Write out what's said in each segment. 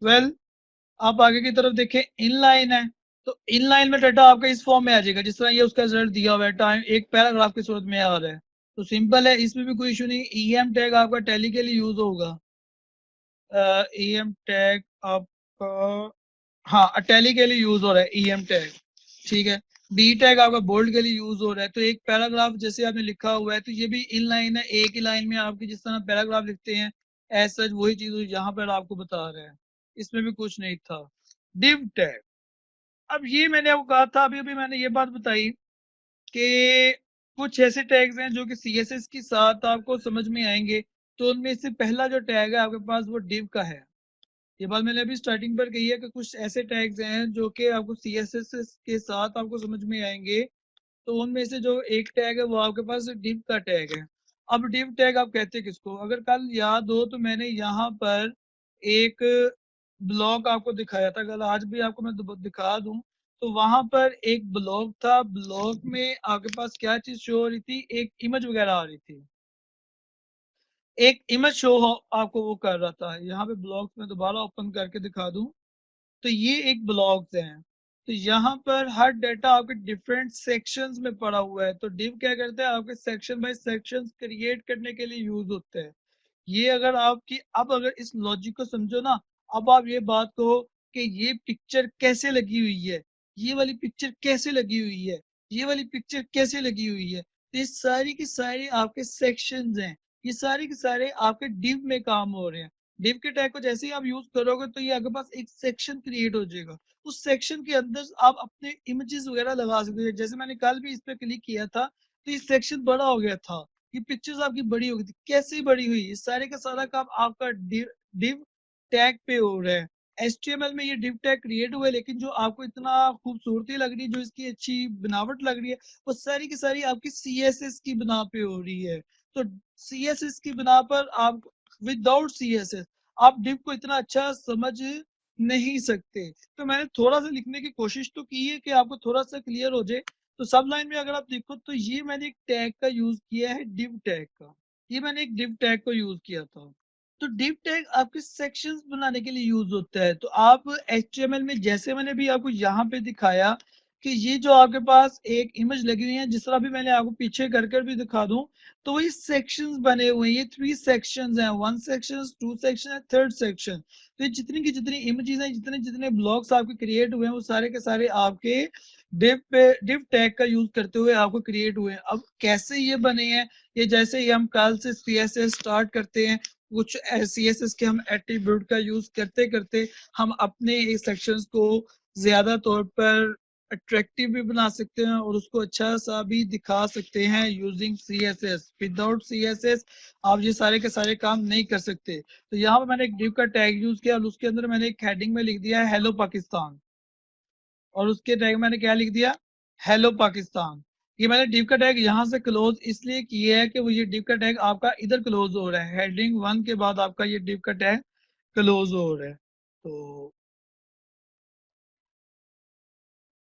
Well आप आगे की तरफ देखें, इनलाइन है तो इनलाइन में डाटा आपका इस फॉर्म में आ जाएगा जिस तरह ये उसका रिजल्ट दिया हुआ है, टाइम एक पैराग्राफ की सूरत में आ रहा है। तो सिंपल है, इसमें भी कोई इशू नहीं। ईएम टैग आपका टैली के लिए यूज होगा। ईएम टैग आपका, हाँ टैली के लिए यूज हो रहा है ईएम टैग, ठीक है। बी टैग आपका बोल्ड के लिए यूज हो रहा है। तो एक पैराग्राफ जैसे आपने लिखा हुआ है तो ये भी इन लाइन है, एक ही लाइन में आपकी जिस तरह पैराग्राफ लिखते हैं एज सच वही चीज यहाँ पर आपको बता रहा है, इसमें भी कुछ नहीं था। डिव टैग, अब ये मैंने आपको कहा था, अभी अभी मैंने ये बात बताई कि कुछ ऐसे टैग्स हैं जो कि सीएसएस के साथ आपको समझ में आएंगे। तो उनमें से पहला जो टैग है आपके पास वो डिव का है। ये बात मैंने अभी स्टार्टिंग पर कही है कि कुछ ऐसे टैग्स हैं जो कि आपको सीएसएस के साथ आपको समझ में आएंगे। तो उनमें से जो एक टैग है वो आपके पास डिव का टैग है। अब डिव टैग आप कहते हैं किसको? अगर कल याद हो तो मैंने यहाँ पर एक ब्लॉग आपको दिखाया था, कल आज भी आपको मैं दिखा दूं। तो वहां पर एक ब्लॉग था, ब्लॉग में आपके पास क्या चीज शो हो रही थी, एक इमेज वगैरह आ रही थी, एक इमेज शो हो आपको वो कर रहा था। यहाँ पे ब्लॉग्स में दोबारा ओपन करके दिखा दूं तो ये एक ब्लॉग्स है। तो यहाँ पर हर डाटा आपके डिफरेंट सेक्शंस में पड़ा हुआ है। तो डिव क्या करता है, आपके सेक्शन बाय सेक्शंस क्रिएट करने के लिए यूज होता है। ये अगर आपकी, अब अगर इस लॉजिक को समझो ना, अब आप ये बात कहो कि ये पिक्चर कैसे लगी हुई है, ये वाली पिक्चर कैसे लगी हुई है, ये वाली पिक्चर कैसे लगी हुई है, तो ये सारी की सारी आपके सेक्शंस हैं, ये सारे के सारे आपके डिव में काम हो रहे हैं। डिव के टैग को जैसे ही आप यूज करोगे तो ये आपके पास एक सेक्शन क्रिएट हो जाएगा। उस सेक्शन के अंदर आप अपने इमेजेस वगैरह लगा सकते हो। जैसे मैंने कल भी इस पे क्लिक किया था तो ये सेक्शन बड़ा हो गया था, ये पिक्चर्स आपकी बड़ी हो गई थी। कैसे बड़ी हुई? ये सारे का सारा काम आपका डिव टैग पे हो रहा है। एचटीएमएल में ये डिव टैग क्रिएट हुआ है, लेकिन जो आपको इतना खूबसूरती लग रही है, जो इसकी अच्छी बनावट लग रही है, वो सारी की सारी आपकी सीएसएस की बना पे हो रही है। तो सीएसएस की बना पर आप, विदाउट सीएसएस आप डिव को इतना अच्छा समझ नहीं सकते। तो मैंने थोड़ा सा लिखने की कोशिश तो की है कि आपको थोड़ा सा क्लियर हो जाए। तो सब लाइन में अगर आप देखो तो ये मैंने एक टैग का यूज किया है, डिव टैग का। ये मैंने एक डिव टैग को यूज किया था। तो डिव टैग आपके सेक्शंस बनाने के लिए यूज होता है। तो आप एचटीएमएल में जैसे मैंने भी आपको यहाँ पे दिखाया कि ये जो आपके पास एक इमेज लगी हुई है, जिस तरह भी मैंने आपको पीछे कर कर भी दिखा दूं, तो वही सेक्शंस बने हुए हैं। ये 3 सेक्शंस हैं, 1 सेक्शन, 2 सेक्शन है, 3rd सेक्शन। तो ये जितनी की जितनी इमेजेस हैं, जितने जितने ब्लॉक्स आपके क्रिएट हुए हैं, वो सारे के सारे आपके डिव टैग का यूज करते हुए आपको क्रिएट हुए हैं। अब कैसे ये बने हैं, ये जैसे ही हम कल से सीएसएस स्टार्ट करते हैं, कुछ सीएसएस के हम एट्रीब्यूट का यूज करते करते हम अपने सेक्शंस को ज्यादा तौर पर अट्रैक्टिव भी बना सकते हैं और उसको अच्छा सा भी दिखा सकते हैं यूजिंग सीएसएस। विदाउट सीएसएस आप ये सारे के सारे काम नहीं कर सकते। तो यहाँ पर मैंने एक डिव का टैग यूज किया और उसके अंदर मैंने एक हेडिंग में लिख दिया है हेलो पाकिस्तान, और उसके टैग मैंने क्या लिख दिया, हेलो पाकिस्तान। ये मैंने डिव का टैग यहाँ से क्लोज इसलिए किया है कि वो ये डिव का टैग आपका इधर क्लोज हो रहा है, हेडिंग 1 के बाद आपका ये डिव का टैग क्लोज हो रहा है।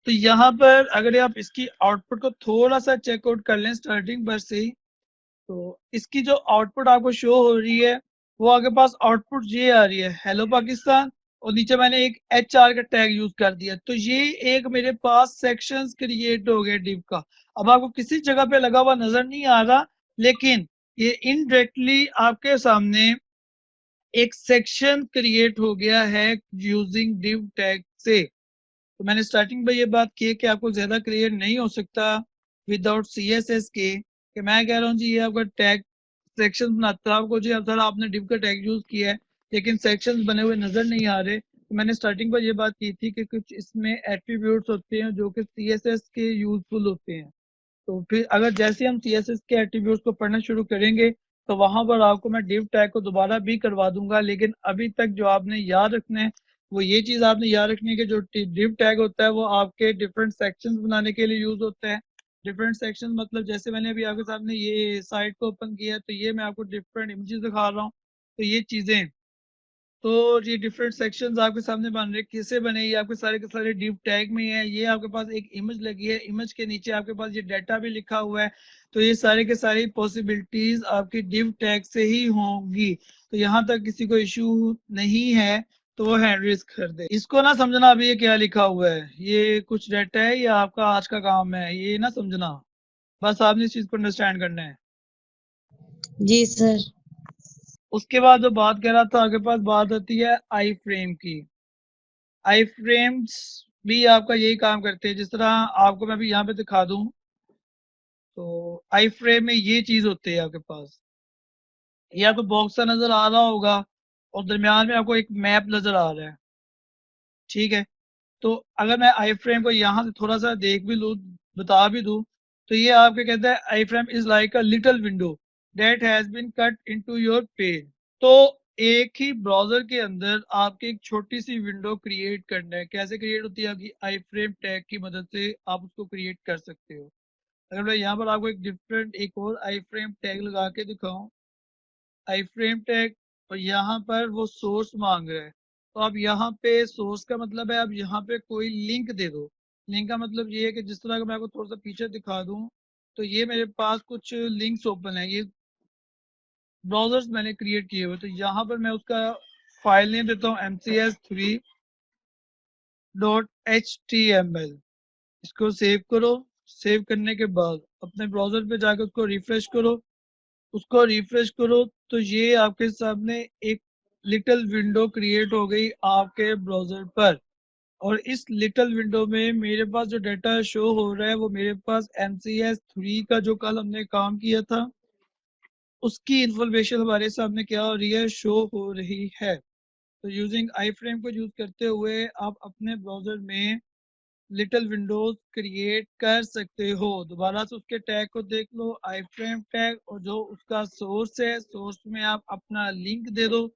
तो यहाँ पर अगर आप इसकी आउटपुट को थोड़ा सा चेकआउट कर लें स्टार्टिंग पर से ही, तो इसकी जो आउटपुट आपको शो हो रही है वो आपके पास आउटपुट ये आ रही है, हेलो पाकिस्तान। और नीचे मैंने एक HR का टैग यूज कर दिया, तो ये एक मेरे पास सेक्शंस क्रिएट हो गए डिव का। अब आपको किसी जगह पे लगा हुआ नजर नहीं आ रहा, लेकिन ये इनडायरेक्टली आपके सामने एक सेक्शन क्रिएट हो गया है यूजिंग डिव टैग से। तो मैंने स्टार्टिंग में ये बात की है कि आपको ज्यादा क्लियर नहीं हो सकता विदाउट सीएसएस के, कि मैं कह रहा हूँ जी ये आपका टैग सेक्शन बनाता है आपको जी, अब सर आपने डिव का टैग यूज किया है लेकिन सेक्शंस बने हुए नजर नहीं आ रहे। तो मैंने स्टार्टिंग पर ये बात की थी कि कुछ इसमें एट्रीब्यूट्स होते हैं जो कि सीएसएस के यूजफुल होते हैं। तो फिर अगर जैसे हम सीएसएस के एट्रीब्यूट्स को पढ़ना शुरू करेंगे तो वहां पर आपको मैं डिव टैग को दोबारा भी करवा दूंगा। लेकिन अभी तक जो आपने याद रखना है वो ये चीज आपने याद रखनी है कि जो डिव टैग होता है वो आपके डिफरेंट सेक्शंस बनाने के लिए यूज होता है। डिफरेंट सेक्शन मतलब जैसे मैंने अभी आपके सामने ये साइट को ओपन किया है तो ये मैं आपको डिफरेंट इमेजेस दिखा रहा हूँ। तो ये चीजें, तो ये डिफरेंट सेक्शंस आपके सामने बन रहे, कैसे बने, ये आपके सारे के सारे डिव टैग में है। ये आपके पास एक इमेज लगी है, इमेज के नीचे आपके पास ये डाटा भी लिखा हुआ है। तो ये सारे के सारी पॉसिबिलिटीज आपकी डिव टैग से ही होंगी। तो यहाँ तक किसी को इशू नहीं है। तो वो हैंडरीज कर दे। इसको ना समझना अभी ये क्या लिखा हुआ है, ये कुछ डाटा है, ये आपका आज का काम है, ये ना समझना, बस आपने इस चीज को अंडरस्टैंड करना है। जी सर। उसके बाद जो बात कर रहा था आपके पास, बात होती है आई फ्रेम की। आई फ्रेम्स भी आपका यही काम करते हैं, जिस तरह आपको मैं अभी यहाँ पे दिखा दूं। तो आई फ्रेम में ये चीज होती है आपके पास, ये आपको बॉक्स सा नजर आ रहा होगा और दरमियान में आपको एक मैप नजर आ रहा है, ठीक है। तो अगर मैं आई फ्रेम को यहाँ से थोड़ा सा देख भी लूँ, बता भी दूं, तो ये आपके कहते हैं iframe is like a little window that has been cut into your page. तो एक ही ब्राउजर के अंदर आपके एक छोटी सी विंडो क्रिएट करना है। कैसे क्रिएट होती है आपकी आई फ्रेम टैग की मदद से आप उसको क्रिएट कर सकते हो। अगर मैं यहाँ पर आपको एक डिफरेंट एक और आई फ्रेम टैग लगा के दिखाऊं, आई फ्रेम टैग, और यहाँ पर वो सोर्स मांग रहा है, तो आप यहाँ पे सोर्स का मतलब है आप यहाँ पे कोई लिंक दे दो। लिंक का मतलब ये है कि जिस तरह का मैं आपको थोड़ा सा पीछे दिखा दूं, तो ये मेरे पास कुछ लिंक्स ओपन है, ये ब्राउजर्स मैंने क्रिएट किए हुए। तो यहाँ पर मैं उसका फाइल नेम देता हूँ mcs3.html। इसको सेव करो। सेव करने के बाद अपने ब्राउजर पे जाकर उसको रिफ्रेश करो। उसको रिफ्रेश करो तो ये आपके सामने एक लिटिल विंडो क्रिएट हो गई आपके ब्राउजर पर। और इस लिटिल विंडो में मेरे पास जो डाटा शो हो रहा है वो मेरे पास MCS3 का जो कल हमने काम किया था उसकी इंफॉर्मेशन हमारे सामने क्या हो रही है, शो हो रही है। तो यूजिंग आई फ्रेम को यूज करते हुए आप अपने ब्राउजर में लिटिल विंडोज क्रिएट कर सकते हो। दोबारा से उसके टैग को देख लो, आई फ्रेम टैग, और जो उसका सोर्स है, सोर्स में आप अपना लिंक दे दो,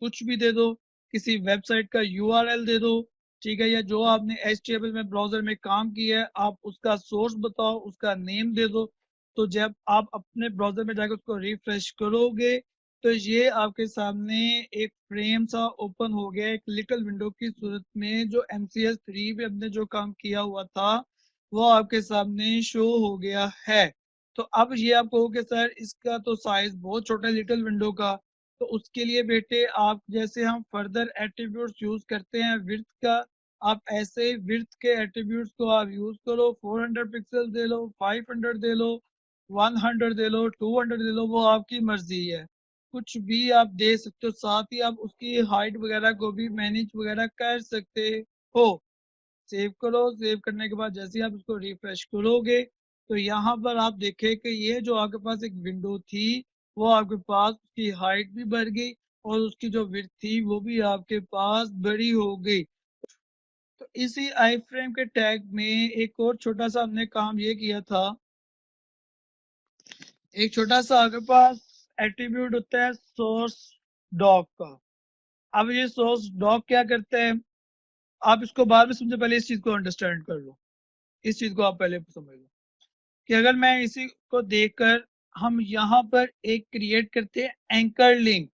कुछ भी दे दो, किसी वेबसाइट का यूआरएल दे दो, ठीक है, या जो आपने HTML में ब्राउजर में काम किया है आप उसका सोर्स बताओ, उसका नेम दे दो। तो जब आप अपने ब्राउजर में जाकर उसको रिफ्रेश करोगे तो ये आपके सामने एक फ्रेम सा ओपन हो गया, एक लिटिल विंडो की सूरत में, जो MCS3 पे हमने जो काम किया हुआ था वो आपके सामने शो हो गया है। तो अब ये आप कहोगे सर इसका तो साइज बहुत छोटा है लिटिल विंडो का, तो उसके लिए बेटे आप जैसे हम फर्दर एट्रीब्यूट्स यूज करते हैं विड्थ का, आप ऐसे विड्थ के एट्रीब्यूट्स को आप यूज करो। 400 पिक्सल दे लो, 500 दे लो, 100 दे लो, 200 दे लो, वो आपकी मर्जी है, कुछ भी आप दे सकते हो। साथ ही आप उसकी हाइट वगैरह को भी मैनेज वगैरह कर सकते हो। सेव करो। सेव करने के बाद जैसे ही आप इसको रिफ्रेश करोगे तो यहाँ पर आप देखें कि ये जो आपके पास एक विंडो थी वो आपके पास उसकी हाइट भी बढ़ गई और उसकी जो विड्थ थी वो भी आपके पास बड़ी हो गई। तो इसी आई फ्रेम के टैग में एक और छोटा सा हमने काम ये किया था, एक छोटा सा आपके पास एट्रीब्यूट होता है सोर्स डॉग का। अब ये सोर्स डॉग क्या करते हैं, आप इसको बाद में समझे, पहले इस चीज को अंडरस्टैंड कर लो। इस चीज को आप पहले समझ लो कि अगर मैं इसी को देखकर हम यहाँ पर एक क्रिएट करते हैं एंकर लिंक।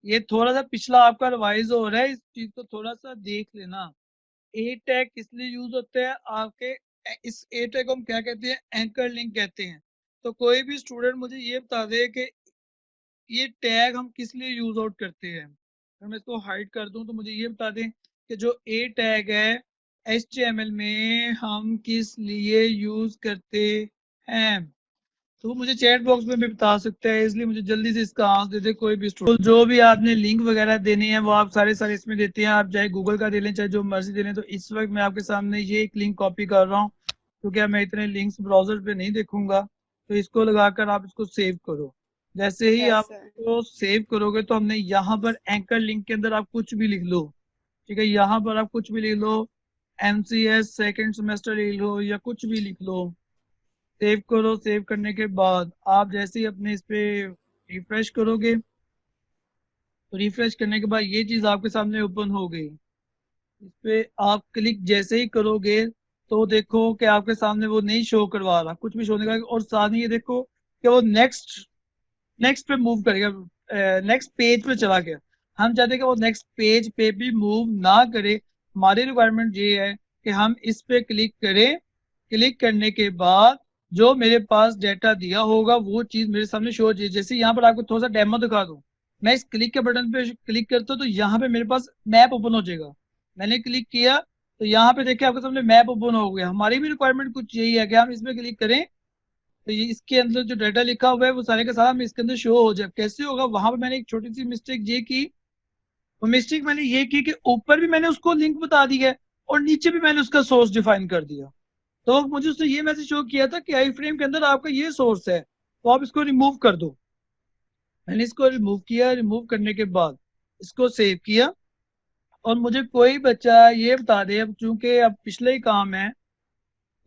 ये थोड़ा सा पिछला आपका रिवाइज हो रहा है, इस चीज को थोड़ा सा देख लेना। ए टैग किस लिए यूज होते हैं आपके, इस ए टैग को हम क्या कहते हैं, एंकर लिंक कहते हैं। तो कोई भी स्टूडेंट मुझे ये बता दे कि ये टैग हम किस लिए यूज आउट करते हैं। अगर मैं इसको हाइड कर दूं तो मुझे ये बता दें कि जो ए टैग है HTML में हम किस लिए यूज करते हैं। तो वो मुझे चैट बॉक्स में भी बता सकते हैं, इसलिए मुझे जल्दी से इसका आंसर दे दे कोई भी स्टूडेंट। जो भी आपने लिंक वगैरह देने हैं वो आप सारे सारे इसमें देते हैं, आप चाहे गूगल का दे लें चाहे जो मर्जी दे लें। तो इस वक्त मैं आपके सामने ये एक लिंक कॉपी कर रहा हूँ क्योंकि मैं इतने लिंक्स ब्राउजर पे नहीं देखूंगा। तो इसको लगाकर आप इसको सेव करो। जैसे ही यस आप सर। इसको सेव करोगे तो हमने यहाँ पर एंकर लिंक के अंदर आप कुछ भी लिख लो, ठीक है, यहाँ पर आप कुछ भी लिख लो, MCS सेकेंड सेमेस्टर लिख लो या कुछ भी लिख लो। सेव करो। सेव करने के बाद आप जैसे ही अपने इस पे रिफ्रेश करोगे तो रिफ्रेश करने के बाद ये चीज आपके सामने ओपन हो गई। इस पे आप क्लिक जैसे ही करोगे तो देखो कि आपके सामने वो नहीं शो करवा रहा, कुछ भी शो नहीं करेगा, और साथ ही ये देखो कि वो नेक्स्ट नेक्स्ट पे मूव करेगा, नेक्स्ट पेज पे चला गया। हम चाहते हैं कि वो नेक्स्ट पेज पे भी मूव ना करे। हमारी रिक्वायरमेंट ये है कि हम इस पे क्लिक करें, क्लिक करने के बाद जो मेरे पास डाटा दिया होगा वो चीज मेरे सामने शो हो जाए। जैसे यहाँ पर आपको थोड़ा सा डेमो दिखा दूं, मैं इस क्लिक के बटन पे क्लिक करता हूँ तो यहाँ पे मेरे पास मैप ओपन हो जाएगा। मैंने क्लिक किया तो यहाँ पे देखिए आपके सामने मैप ओपन हो गया। हमारी भी रिक्वायरमेंट कुछ यही है कि हम इसमें क्लिक करें तो ये इसके अंदर जो डाटा लिखा हुआ है वो सारे का सारा हमें इसके अंदर शो हो जाए। कैसे होगा, वहां पे मैंने एक छोटी सी मिस्टेक ये की, वो मिस्टेक मैंने ये की कि ऊपर भी मैंने उसको लिंक बता दी है और नीचे भी मैंने उसका सोर्स डिफाइन कर दिया। तो मुझे उसने ये मैसेज शो किया था कि आई फ्रेम के अंदर आपका ये सोर्स है तो आप इसको रिमूव कर दो। मैंने इसको रिमूव किया, रिमूव करने के बाद इसको सेव किया और मुझे कोई बच्चा ये बता दे, अब चूंकि अब पिछले ही काम है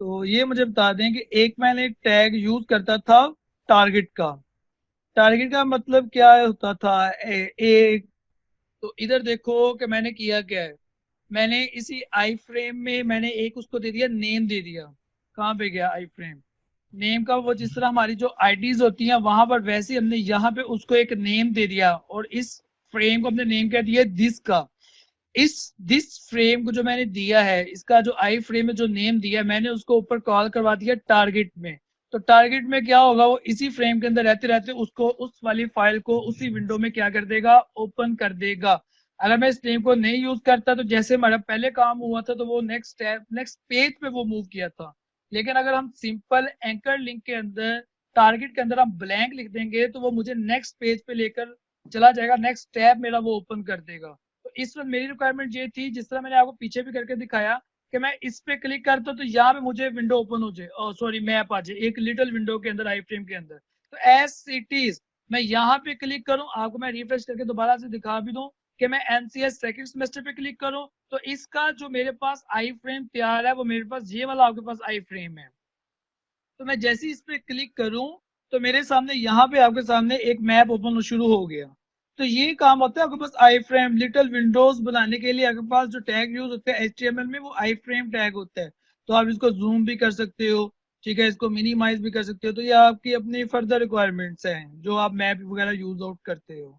तो ये मुझे बता दें कि एक मैंने टैग यूज करता था टारगेट का। टारगेट का मतलब क्या होता था, एक तो इधर देखो कि मैंने किया क्या है। मैंने इसी आई फ्रेम में मैंने एक उसको दे दिया, नेम दे दिया। कहाँ पे गया आई फ्रेम, नेम का वो जिस तरह हमारी जो आईडीज होती हैं वहां पर वैसे हमने यहाँ पे उसको एक नेम दे दिया और इस फ्रेम को हमने नेम क्या दिया, दिस का। इस दिस फ्रेम को जो मैंने दिया है, इसका जो आई फ्रेम में जो नेम दिया है मैंने उसको ऊपर कॉल करवा दिया टारगेट में। तो टारगेट में क्या होगा, वो इसी फ्रेम के अंदर रहते रहते उसको उस वाली फाइल को उसी विंडो में क्या कर देगा, ओपन कर देगा। अगर मैं इस नेम को नहीं यूज करता तो जैसे हमारा पहले काम हुआ था तो वो नेक्स्ट स्टेप नेक्स्ट पेज पे वो मूव किया था। लेकिन अगर हम सिंपल एंकर लिंक के अंदर टारगेट के अंदर हम ब्लैंक लिख देंगे तो वो मुझे नेक्स्ट पेज पे लेकर चला जाएगा, नेक्स्ट टैब मेरा वो ओपन कर देगा। तो इस वक्त मेरी रिक्वायरमेंट ये थी, जिस तरह मैंने आपको पीछे भी करके दिखाया कि मैं इस पे क्लिक करता हूं तो यहाँ पे मुझे विंडो ओपन हो जाए, सॉरी मैप आ जाए एक लिटिल विंडो के अंदर आई फ्रेम के अंदर। तो एज इट इज मैं यहाँ पे क्लिक करूं, आपको मैं रिफ्रेश करके दोबारा से दिखा भी दूं कि मैं एनसीएस सेकंड सेमेस्टर पे क्लिक करूं तो इसका जो मेरे पास आई फ्रेम तैयार है वो मेरे पास ये वाला आपके पास आई फ्रेम है। तो मैं जैसे ही इस पे क्लिक करूं तो मेरे सामने यहाँ पे आपके सामने एक मैप ओपन शुरू हो गया। तो ये काम होता है आपके पास आई फ्रेम लिटिल विंडोज बनाने के लिए आपके पास जो टैग यूज होते हैं HTML में वो आई फ्रेम टैग होता है। तो आप इसको जूम भी कर सकते हो, ठीक है, इसको मिनिमाइज भी कर सकते हो। तो ये आपकी अपनी फर्दर रिक्वायरमेंट्स हैं जो आप मैप वगैरह यूज आउट करते हो,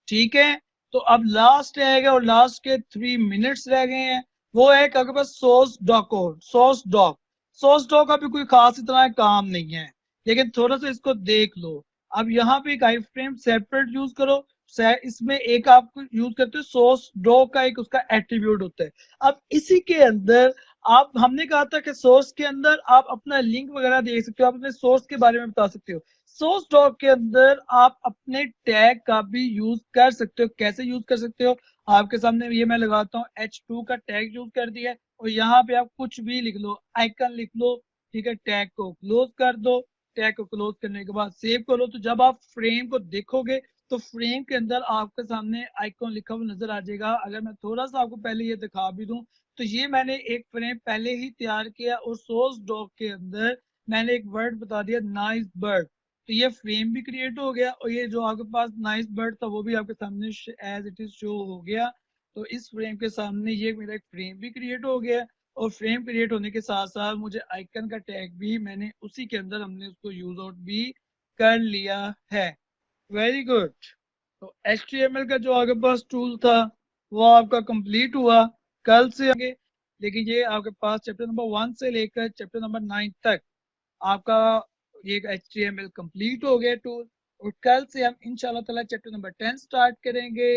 ठीक है। तो अब लास्ट रहेगा और लास्ट के 3 मिनट्स रह गए हैं, वो है कि आपके पास सोर्स डॉक और सोर्स डॉक। सोर्स डॉक का भी कोई खास इतना काम नहीं है, लेकिन थोड़ा सा इसको देख लो। अब यहाँ पे एक आई फ्रेम सेपरेट यूज करो, इसमें एक आप यूज करते हो सोर्स डॉक का एक उसका एट्रीब्यूट होता है। अब इसी के अंदर आप, हमने कहा था कि सोर्स के अंदर आप अपना लिंक वगैरह देख सकते हो, आप अपने सोर्स के बारे में बता सकते हो। सोर्स डॉक के अंदर आप अपने टैग का भी यूज कर सकते हो। कैसे यूज कर सकते हो, आपके सामने ये मैं लगाता हूँ H2 का टैग यूज कर दिया और यहाँ पे आप कुछ भी लिख लो, आइकन लिख लो, ठीक है। टैग को क्लोज कर दो, टैग को क्लोज करने के बाद सेव करो। तो जब आप फ्रेम को देखोगे तो फ्रेम के अंदर आपके सामने आइकन लिखा हुआ नजर आ जाएगा। अगर मैं थोड़ा सा आपको पहले ये दिखा भी दूं तो ये मैंने एक फ्रेम पहले ही तैयार किया और सोर्स डॉक के अंदर मैंने एक वर्ड बता दिया, नाइस बर्ड। तो ये फ्रेम भी क्रिएट हो गया और ये जो आपके पास नाइस बर्ड था वो भी आपके सामने एज इट इज शो हो गया। तो इस फ्रेम के सामने ये मेरा एक फ्रेम भी क्रिएट हो गया और फ्रेम क्रिएट होने के साथ साथ मुझे आइकन का टैग भी मैंने उसी के अंदर हमने उसको यूज आउट भी कर लिया है। Very good. तो HTML का जो आपके पास टूल था वो आपका कंप्लीट हुआ। कल से आगे लेकिन ये आपके पास चैप्टर नंबर 1 से लेकर चैप्टर नंबर 9 तक आपका ये HTML कंप्लीट हो गया टूल। और कल से हम इंशाल्लाह ताला चैप्टर नंबर 10 स्टार्ट करेंगे,